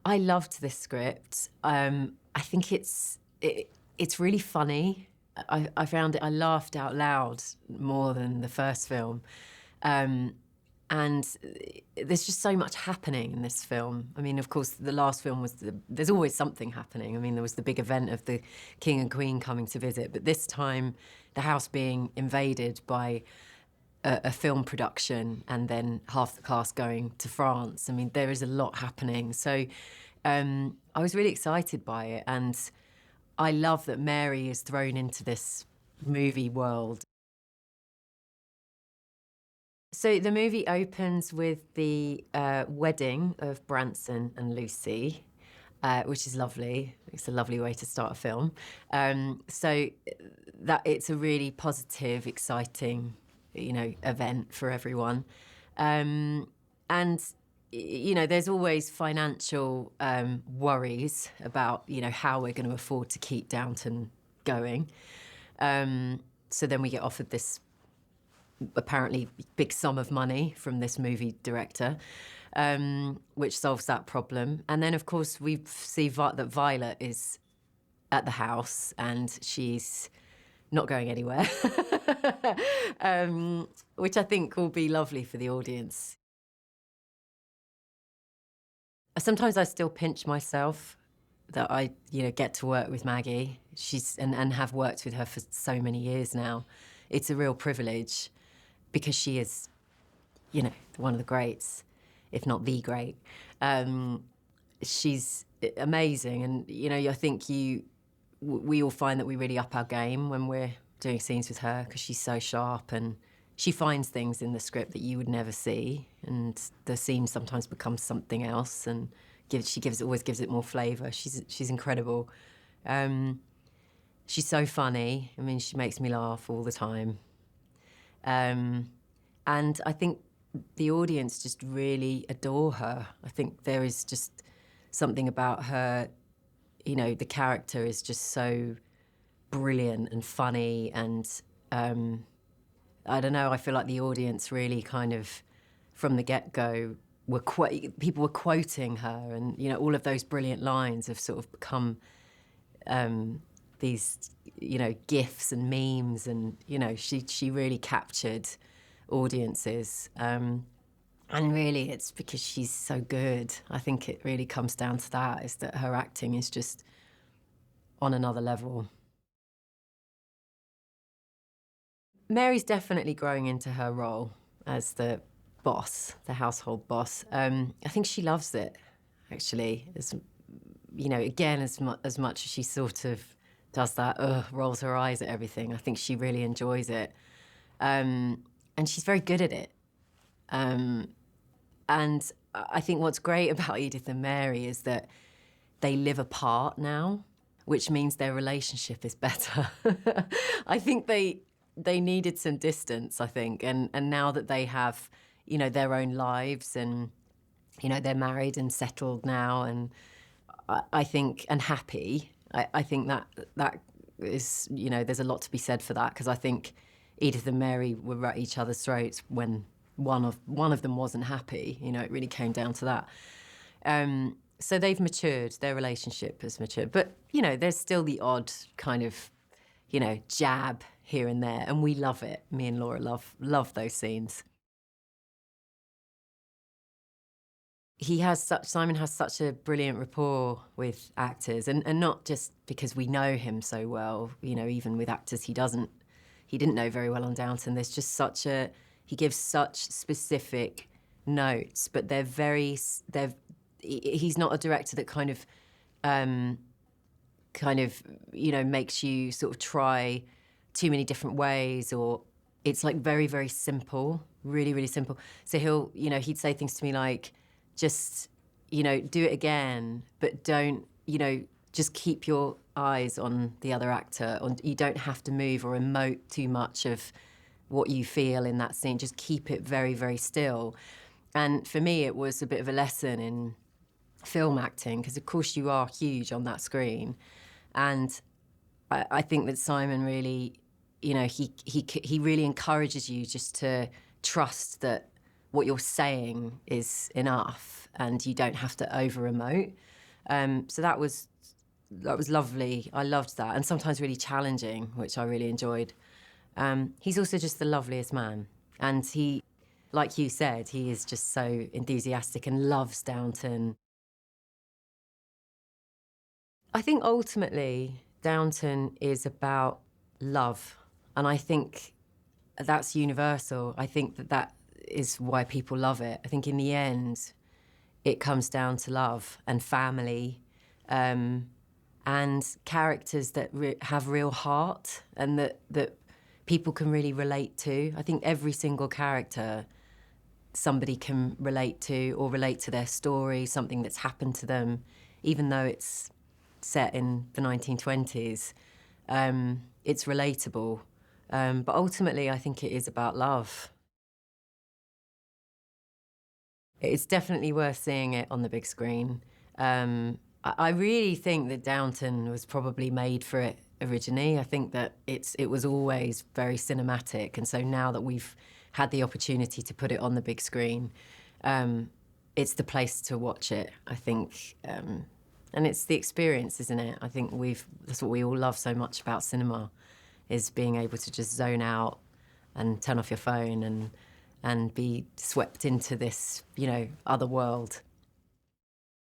I loved this script. I think it's really funny. I found it, I laughed out loud more than the first film. And there's just so much happening in this film. I mean, of course, the last film was, there's always something happening. I mean, there was the big event of the King and Queen coming to visit, but this time, the house being invaded by a film production and then half the cast going to France. I mean, there is a lot happening. So I was really excited by it. And I love that Mary is thrown into this movie world. So the movie opens with the wedding of Branson and Lucy, which is lovely. It's a lovely way to start a film. So that it's a really positive, exciting, event for everyone. And, there's always financial worries about, how we're going to afford to keep Downton going. So then we get offered this apparently big sum of money from this movie director, which solves that problem. And then, of course, we see that Violet is at the house and she's not going anywhere, which I think will be lovely for the audience. Sometimes I still pinch myself that I, get to work with Maggie. And have worked with her for so many years now. It's a real privilege because she is, one of the greats, if not the great. She's amazing, and I think we all find that we really up our game when we're doing scenes with her because she's so sharp and she finds things in the script that you would never see, and the scene sometimes becomes something else, and she always gives it more flavour. She's incredible. She's so funny. I mean, she makes me laugh all the time. And I think the audience just really adore her. I think there is just something about her, the character is just so brilliant and funny, and I don't know, I feel like the audience really kind of, from the get-go, people were quoting her, and, all of those brilliant lines have sort of become these, GIFs and memes, and, she really captured audiences. And really, it's because she's so good. I think it really comes down to that, is that her acting is just on another level. Mary's definitely growing into her role as the boss, the household boss. I think she loves it, actually. Again, as much as she sort of does that, rolls her eyes at everything, I think she really enjoys it. And she's very good at it. And I think what's great about Edith and Mary is that they live apart now, which means their relationship is better. I think they needed some distance, I think, and now that they have, their own lives, and, they're married and settled now, and I think, and happy, I think that is, there's a lot to be said for that, because I think Edith and Mary were at each other's throats when one of them wasn't happy. It really came down to that. So they've matured, their relationship has matured. But, there's still the odd kind of, jab here and there, and we love it. Me and Laura love those scenes. Simon has such a brilliant rapport with actors, and not just because we know him so well, even with actors he didn't know very well on Downton. There's just he gives such specific notes, but he's not a director that kind of, makes you sort of try too many different ways, or it's like very, very simple, really, really simple. So he'd say things to me like, just, do it again, but don't, just keep your eyes on the other actor. You don't have to move or emote too much of what you feel in that scene. Just keep it very, very still. And for me, it was a bit of a lesson in film acting, because of course you are huge on that screen. And I think that Simon really, he really encourages you just to trust that what you're saying is enough, and you don't have to over-emote. So that was lovely. I loved that, and sometimes really challenging, which I really enjoyed. He's also just the loveliest man, and he, like you said, he is just so enthusiastic and loves Downton. I think ultimately Downton is about love, and I think that's universal. I think that is why people love it. I think in the end, it comes down to love and family, and characters that have real heart and that people can really relate to. I think every single character somebody can relate to, or relate to their story, something that's happened to them, even though it's set in the 1920s. It's relatable. But ultimately, I think it is about love. It's definitely worth seeing it on the big screen. I really think that Downton was probably made for it originally. I think that it was always very cinematic, and so now that we've had the opportunity to put it on the big screen, it's the place to watch it, I think. And it's the experience, isn't it? I think that's what we all love so much about cinema, is being able to just zone out and turn off your phone and be swept into this, other world.